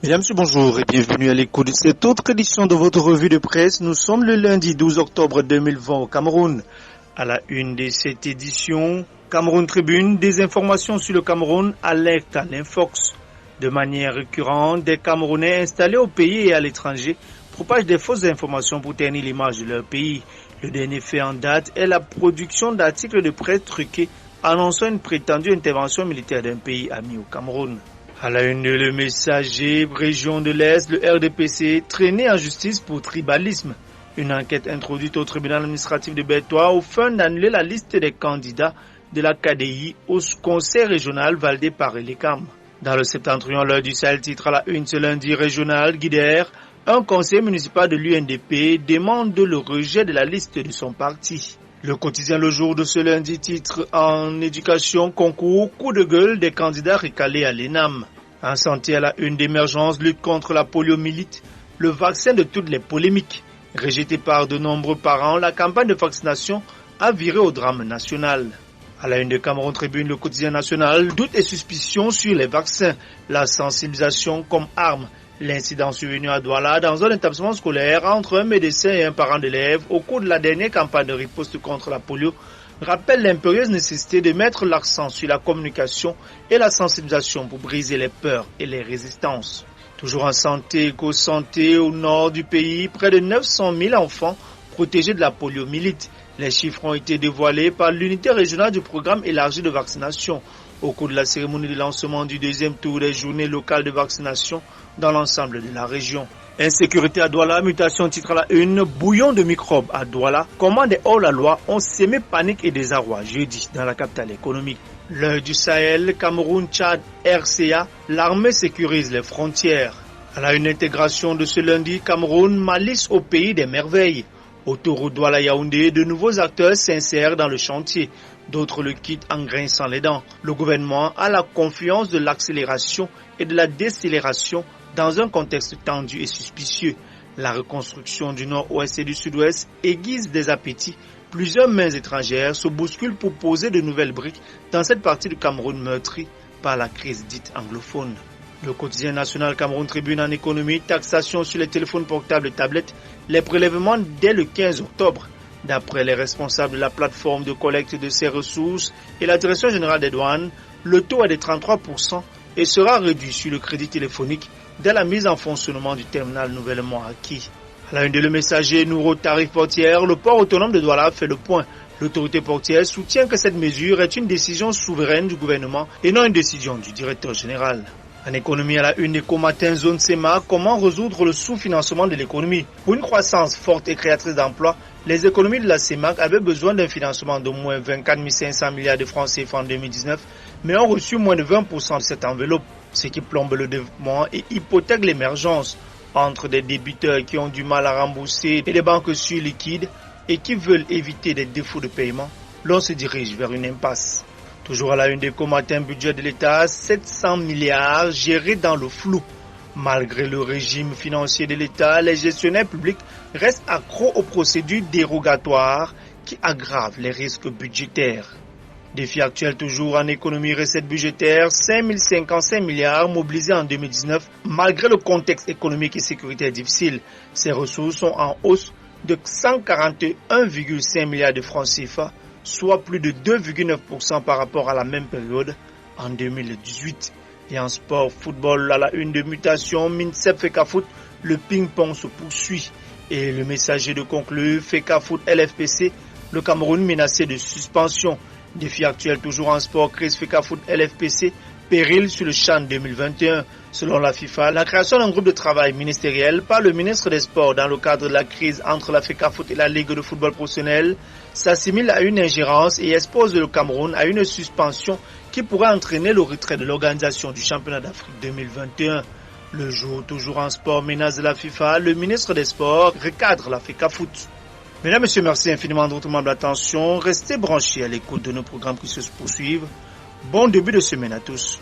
Mesdames, Messieurs, bonjour et bienvenue à l'écoute de cette autre édition de votre revue de presse. Nous sommes le lundi 12 octobre 2020 au Cameroun. À la une de cette édition, Cameroun Tribune, des informations sur le Cameroun, alerte à l'Infox. De manière récurrente, des Camerounais installés au pays et à l'étranger propagent des fausses informations pour ternir l'image de leur pays. Le dernier fait en date est la production d'articles de presse truqués annonçant une prétendue intervention militaire d'un pays ami au Cameroun. À la une de Le Messager, région de l'Est, le RDPC traîné en justice pour tribalisme. Une enquête introduite au tribunal administratif de Bertois au fin d'annuler la liste des candidats de la KDI au conseil régional validé par l'ECAM. Dans le septentrion, l'heure du Sahel titre à la une ce lundi régional, Guider, un conseiller municipal de l'UNDP demande le rejet de la liste de son parti. Le quotidien Le Jour de ce lundi titre en éducation, concours, coup de gueule des candidats recalés à l'ENAM. En santé à la une d'émergence, lutte contre la poliomyélite, le vaccin de toutes les polémiques. Rejeté par de nombreux parents, la campagne de vaccination a viré au drame national. À la une de Cameroun Tribune, le quotidien national, doute et suspicion sur les vaccins, la sensibilisation comme arme. L'incident survenu à Douala dans un établissement scolaire entre un médecin et un parent d'élève au cours de la dernière campagne de riposte contre la polio rappelle l'impérieuse nécessité de mettre l'accent sur la communication et la sensibilisation pour briser les peurs et les résistances. Toujours en santé, éco-santé, au nord du pays, près de 900 000 enfants protégés de la poliomyélite. Les chiffres ont été dévoilés par l'unité régionale du programme élargi de vaccination au cours de la cérémonie de lancement du deuxième tour des journées locales de vaccination dans l'ensemble de la région. Insécurité à Douala, mutation titre à la une, bouillon de microbes à Douala. Comment des hors-la-loi ont sémé panique et désarroi jeudi dans la capitale économique. L'heure du Sahel, Cameroun, Tchad, RCA, l'armée sécurise les frontières. À la une intégration de ce lundi, Cameroun, Malice au pays des merveilles. Autoroute Douala-Yaoundé, de nouveaux acteurs s'insèrent dans le chantier. D'autres le quittent en grinçant les dents. Le gouvernement a la confiance de l'accélération et de la décélération dans un contexte tendu et suspicieux. La reconstruction du nord-ouest et du sud-ouest aiguise des appétits. Plusieurs mains étrangères se bousculent pour poser de nouvelles briques dans cette partie du Cameroun meurtrie par la crise dite anglophone. Le quotidien national Cameroun Tribune en économie, taxation sur les téléphones portables et tablettes, les prélèvements dès le 15 octobre. D'après les responsables de la plateforme de collecte de ces ressources et la direction générale des douanes, le taux est de 33% et sera réduit sur le crédit téléphonique dès la mise en fonctionnement du terminal nouvellement acquis. À la une de Le Messager, nouveau tarif portière, le port autonome de Douala fait le point. L'autorité portière soutient que cette mesure est une décision souveraine du gouvernement et non une décision du directeur général. En économie à la une d'Eco-Matin, zone CEMA, comment résoudre le sous-financement de l'économie? Pour une croissance forte et créatrice d'emplois, les économies de la CEMAC avaient besoin d'un financement d'au moins 24 500 milliards de francs CFA en 2019, mais ont reçu moins de 20% de cette enveloppe, ce qui plombe le développement et hypothèque l'émergence entre des débiteurs qui ont du mal à rembourser et des banques surliquides et qui veulent éviter des défauts de paiement. L'on se dirige vers une impasse. Toujours à la une d'Eco-Matin, budget de l'État, 700 milliards gérés dans le flou. Malgré le régime financier de l'État, les gestionnaires publics restent accros aux procédures dérogatoires qui aggravent les risques budgétaires. Défi actuel toujours en économie, recettes budgétaires, 5 055 milliards mobilisés en 2019 malgré le contexte économique et sécuritaire difficile. Ces ressources sont en hausse de 141,5 milliards de francs CFA, soit plus de 2,9% par rapport à la même période en 2018. Et en sport, football, à la une de mutation, MINSEP FECAFOOT, le ping-pong se poursuit. Et le messager de conclure, FECAFOOT LFPC, le Cameroun menacé de suspension. Défi actuel toujours en sport, crise FECAFOOT LFPC, péril sur le CHAN 2021. Selon la FIFA, la création d'un groupe de travail ministériel par le ministre des Sports dans le cadre de la crise entre la FECAFOOT et la Ligue de football professionnel s'assimile à une ingérence et expose le Cameroun à une suspension qui pourrait entraîner le retrait de l'organisation du championnat d'Afrique 2021. Le jour, toujours en sport, menace de la FIFA, le ministre des Sports recadre la FECAFOOT. Mesdames, Messieurs, merci infiniment de votre membre d'attention. Restez branchés à l'écoute de nos programmes qui se poursuivent. Bon début de semaine à tous.